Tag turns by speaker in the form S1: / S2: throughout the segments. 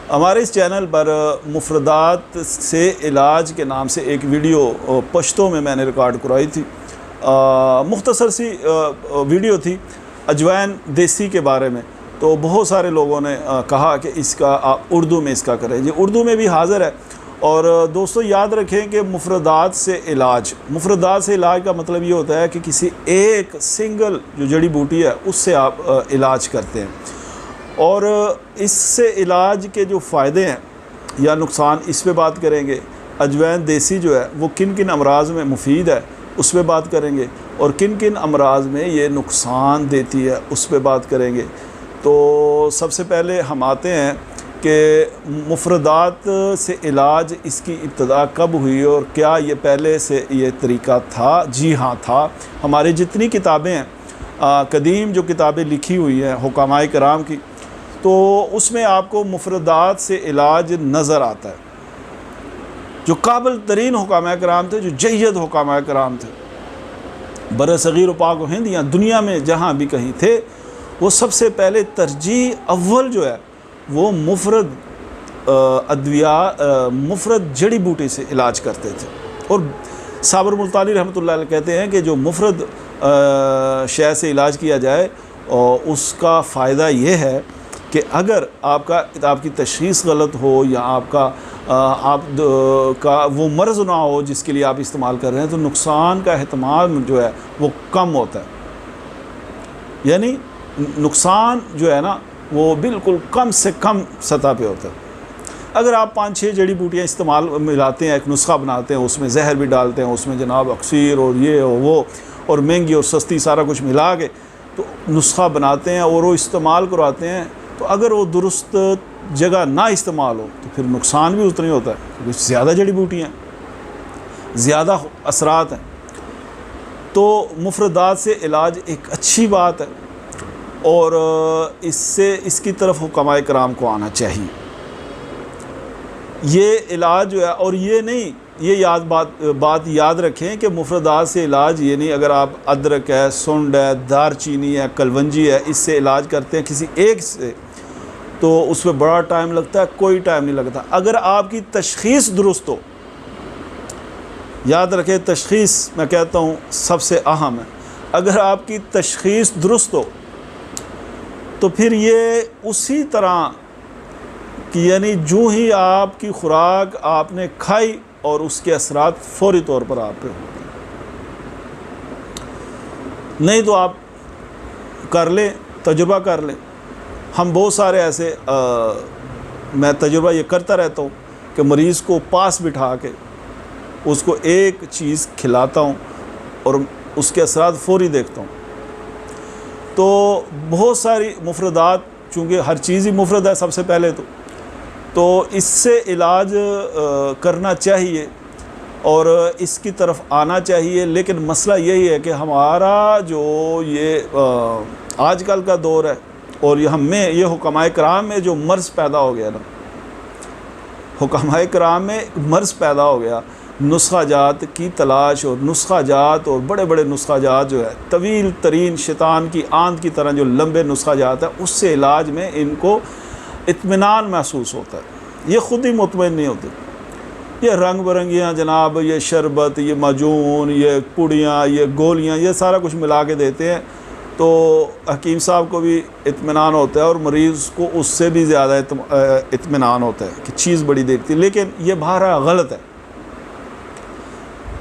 S1: हमारे इस चैनल पर मुफरदात से इलाज के नाम से एक वीडियो पश्तो में मैंने रिकॉर्ड करवाई थी। मुख्तसर सी वीडियो थी अजवाइन देसी के बारे में। तो बहुत सारे लोगों ने कहा कि इसका आप उर्दू में इसका करें। ये उर्दू में भी हाज़िर है। और दोस्तों याद रखें कि मुफरदात से इलाज का मतलब ये होता है कि किसी एक सिंगल जो जड़ी बूटी है उससे आप इलाज करते हैं। और इससे इलाज के जो फ़ायदे हैं या नुकसान, इस पे बात करेंगे। अजवाइन देसी जो है वो किन किन अमराज में मुफीद है उस पे बात करेंगे, और किन किन अमराज में ये नुकसान देती है उस पे बात करेंगे। तो सबसे पहले हम आते हैं कि मुफरदात से इलाज इसकी इब्तदा कब हुई और क्या ये पहले से ये तरीक़ा था? जी हाँ था। हमारी जितनी किताबें हैं कदीम जो किताबें लिखी हुई हैं हुकामाए कराम की, तो उसमें आपको मुफरदात से इलाज नज़र आता है। जो काबिल तरीन हुकामाए कराम थे, जो जय्यद हुकामाए कराम थे, बरसग़ीर पाक व हिंद या दुनिया में जहाँ भी कहीं थे, वो सबसे पहले तरजीह अव्वल जो है वो मुफरद मुफरद जड़ी बूटी से इलाज करते थे। और साबर मुल्तानी रहमतुल्लाह अलैह कहते हैं कि जो मुफरद शय से इलाज किया जाए और उसका फ़ायदा ये है कि अगर आपकी तशख़ीस गलत हो या का वो मर्ज़ ना हो जिसके लिए आप इस्तेमाल कर रहे हैं, तो नुकसान का एहतमाल जो है वो कम होता है। यानी नुकसान जो है ना वो बिल्कुल कम से कम सतह पे होता है। अगर आप 5-6 जड़ी बूटियाँ मिलाते हैं, एक नुस्खा बनाते हैं, उसमें जहर भी डालते हैं, उसमें जनाब अक्सीर और ये और वो और महंगी और सस्ती सारा कुछ मिला के तो नुस्खा बनाते हैं और वो इस्तेमाल करवाते हैं, तो अगर वो दुरुस्त जगह ना इस्तेमाल हो तो फिर नुकसान भी उतना ही होता है, क्योंकि ज़्यादा जड़ी बूटियाँ, ज़्यादा असरात हैं। तो मुफरदात से इलाज एक अच्छी बात है और इसकी तरफ हुक्माए कराम को आना चाहिए। ये इलाज जो है, और ये नहीं, ये बात याद रखें कि मुफरदात से इलाज ये नहीं अगर आप अदरक है, सुंड है, दारचीनी है, कलवंजी है, इससे इलाज करते हैं किसी एक से, तो उसमें बड़ा टाइम लगता है, कोई टाइम नहीं लगता अगर आपकी तशख़ीस दुरुस्त हो। याद रखें, तशख़ीस मैं कहता हूँ सबसे अहम है। अगर आपकी तशख़ीस दुरुस्त हो तो फिर ये उसी तरह कि यानी जो ही आपकी खुराक आपने खाई और उसके असरात फौरी तौर पर आप पे होते हैं। नहीं तो आप कर लें, तजुर्बा कर लें। हम बहुत सारे ऐसे मैं तजुर्बा ये करता रहता हूँ कि मरीज़ को पास बिठा के उसको एक चीज़ खिलाता हूँ और उसके असरात फौरी देखता हूँ। तो बहुत सारी मुफरदात, चूँकि हर चीज़ ही मुफरद है सबसे पहले तो इससे इलाज करना चाहिए और इसकी तरफ आना चाहिए। लेकिन मसला यही है कि हमारा जो ये आजकल का दौर है और ये हुक्माए कराम में जो मर्ज़ पैदा हो गया ना, हुक्माए कराम में मर्ज़ पैदा हो गया, नुस्खा जात की तलाश और नुस्खा जात और बड़े बड़े नुस्खा जात जो है, तवील तरीन शैतान की आंत की तरह जो लंबे नुस्खा जात है, उससे इलाज में इनको इत्मीनान महसूस होता है। ये ख़ुद ही मुतमईन नहीं होते। ये रंग बिरंगियाँ जनाब, ये शरबत, ये माजून, ये पुड़ियाँ, ये गोलियाँ, ये सारा कुछ मिला के देते हैं, तो हकीम साहब को भी इत्मीनान होता है और मरीज़ को उससे भी ज़्यादा इत्मीनान होता है कि चीज़ बड़ी देखती है। लेकिन ये बहरा गलत है।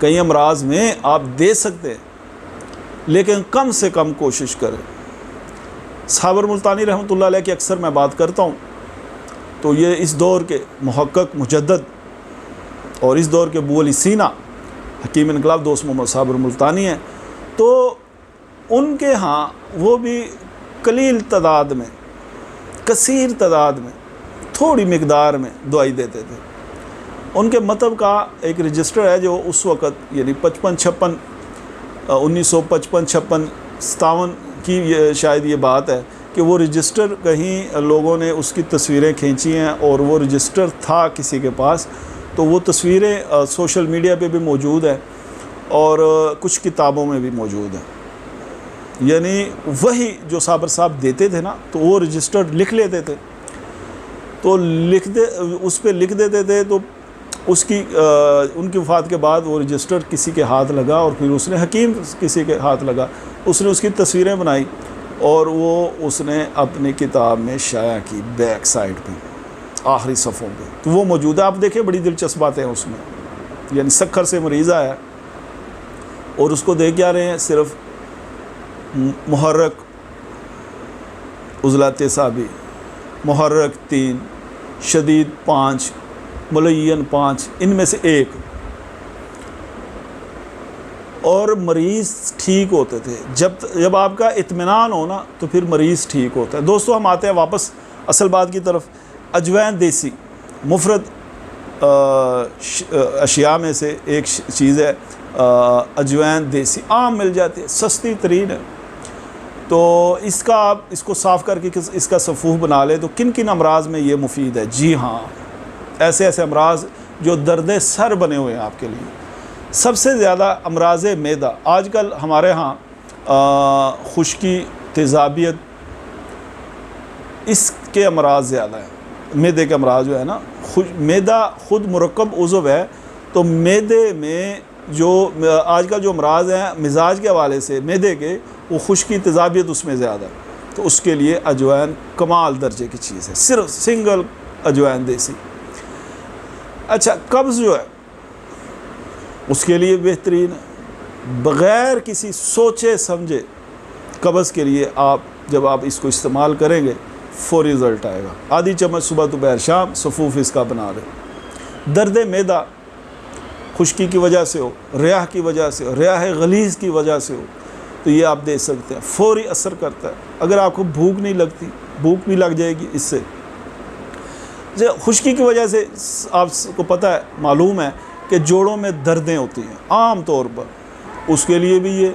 S1: कई अमराज में आप दे सकते हैं, लेकिन कम से कम कोशिश करें। साबर मुल्तानी रहमतुल्लाह अलैह की अक्सर मैं बात करता हूँ, तो ये इस दौर के मुहक्कक मुजद्दद और इस दौर के अबू अली सीना हकीम इनकलाब दोस्त मोहम्मद साबर मुल्तानी हैं। तो उनके यहाँ वो भी कलील तादाद में, कसीर तादाद में, थोड़ी मिकदार में दवाई देते थे। उनके मतलब का एक रजिस्टर है जो उस वक़्त यानी 55-56 1955-56 57 की शायद ये बात है कि वो रजिस्टर कहीं लोगों ने उसकी तस्वीरें खींची हैं और वो रजिस्टर था किसी के पास, तो वो तस्वीरें सोशल मीडिया पे भी मौजूद है और कुछ किताबों में भी मौजूद है। यानी वही जो साबर साहब देते थे ना, तो वो रजिस्टर लिख लेते थे। तो उस पर लिख देते थे, तो उसकी उनकी वफ़ात के बाद वो रजिस्टर किसी के हाथ लगा और फिर उसने हकीम किसी के हाथ लगा, उसने उसकी तस्वीरें बनाई और वो उसने अपनी किताब में शाया की बैक साइड पे आखिरी सफ़ों पे। तो वो मौजूद है, आप देखिए बड़ी दिलचस्प बातें हैं उसमें। यानी सक्खर से मरीज़ आया और उसको देख क्या रहे हैं, सिर्फ मुहर्रक उज़ला तेसाबी, मुहर्रक 3, शदीद 5, मुलय्यन 5, इनमें से एक। और मरीज़ ठीक होते थे। जब आपका इत्मीनान हो ना तो फिर मरीज़ ठीक होता है। दोस्तों हम आते हैं वापस असल बात की तरफ। अजवैन देसी मुफरद अशिया में से एक चीज़ है। अजवैन देसी आम मिल जाती है, सस्ती तरीन है। तो इसका आप इसको साफ़ करके इसका सफ़ूह बना ले तो किन किन अमराज में ये मुफीद है। जी हाँ, ऐसे ऐसे अमराज जो दर्द सर बने हुए हैं आपके लिए। सबसे ज़्यादा अमराज मैदा आजकल हमारे यहाँ खुश्की, तेज़ाबियत, इसके अमराज ज़्यादा हैं। मैदे के अमराज जो है ना, मैदा ख़ुद मुरक्कब उज़व है, तो मैदे में जो आजकल जो अमराज हैं मिजाज के हवाले से मैदे के, वो खुश्की, तेज़ाबियत उसमें ज़्यादा है। तो उसके लिए अजवैन कमाल दर्जे की चीज़ है, सिर्फ सिंगल अजवैन देसी। अच्छा, कब्ज़ जो है उसके लिए बेहतरीन है, बग़ैर किसी सोचे समझे कब्ज़ के लिए जब आप इसको इस्तेमाल करेंगे फ़ौरी रिज़ल्ट आएगा। आधी चम्मच सुबह दोपहर शाम सफ़ूफ़ इसका बना लें। दर्द मैदा खुश्की की वजह से हो, रियाह की वजह से हो, रियाह गलीज़ की वजह से हो, तो ये आप दे सकते हैं, फ़ौरी असर करता है। अगर आपको भूख नहीं लगती, भूख भी लग जाएगी इससे। खुश्की की वजह से आपको पता है, मालूम है कि जोड़ों में दर्दें होती हैं आम तौर पर, उसके लिए भी ये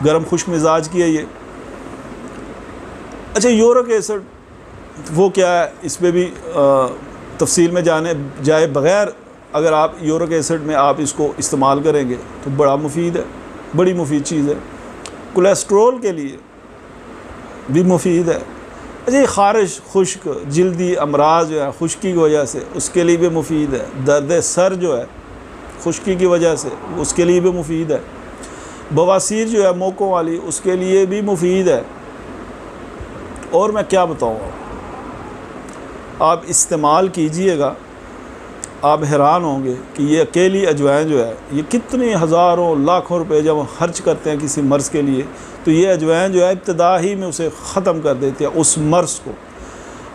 S1: गर्म खुश्क मिजाज की है ये। अच्छा, यूरिक एसिड वो क्या है, इस पर भी तफसील में जाए बग़ैर अगर आप यूरिक एसिड में आप इसको इस्तेमाल करेंगे तो बड़ा मुफीद है, बड़ी मुफीद चीज़ है। कोलेस्ट्रोल के लिए भी मुफीद है। अच्छा, ये ख़ारिश, खुश्क, जल्दी अमराज जो है खुश्की की वजह से, उसके लिए भी मुफीद है। दर्द सर जो है खुश्की की वजह से, उसके लिए भी मुफीद है। बवासीर जो है मोकों वाली, उसके लिए भी मुफीद है। और मैं क्या बताऊँ, आप इस्तेमाल कीजिएगा, आप हैरान होंगे कि ये अकेली अजवाइन जो है, ये कितने हज़ारों लाखों रुपए जब हम खर्च करते हैं किसी मर्ज़ के लिए, तो ये अजवाइन जो है इब्तिदा ही में उसे ख़त्म कर देती है, उस मर्ज़ को।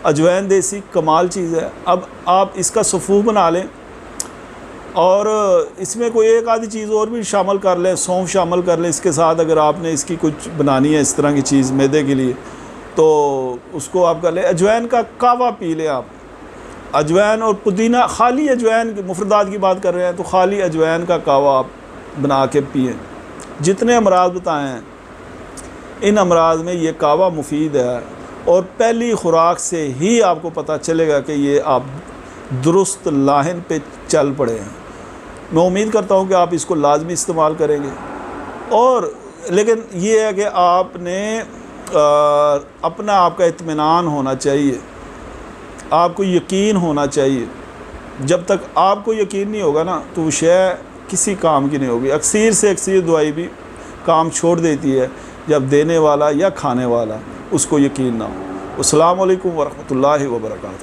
S1: अजवाइन देसी कमाल चीज़ है। अब आप इसका सफ़ूह बना लें और इसमें कोई एक आधी चीज़ और भी शामिल कर लें, सौंफ शामिल कर लें इसके साथ। अगर आपने इसकी कुछ बनानी है इस तरह की चीज़ मैदे के लिए, तो उसको आप कर लें। अजवाइन का कावा पी लें आप। अजवाइन और पुदीना, खाली अजवाइन की मुफरदात की बात कर रहे हैं तो खाली अजवाइन का कावा आप बना के पिए। जितने अमराज बताए हैं इन अमराज में ये कावा मुफीद है, और पहली खुराक से ही आपको पता चलेगा कि ये आप दुरुस्त लाहिन पे चल पड़े हैं। मैं उम्मीद करता हूँ कि आप इसको लाजमी इस्तेमाल करेंगे। और लेकिन ये है कि आपने अपना आपका इत्मीनान होना चाहिए, आपको यकीन होना चाहिए। जब तक आपको यकीन नहीं होगा ना तो वो शय किसी काम की नहीं होगी। अक्सर से अक्सर दवाई भी काम छोड़ देती है जब देने वाला या खाने वाला उसको यकीन ना हो। अस्सलाम वालेकुम वरहमतुल्लाहि वबरकातुहू।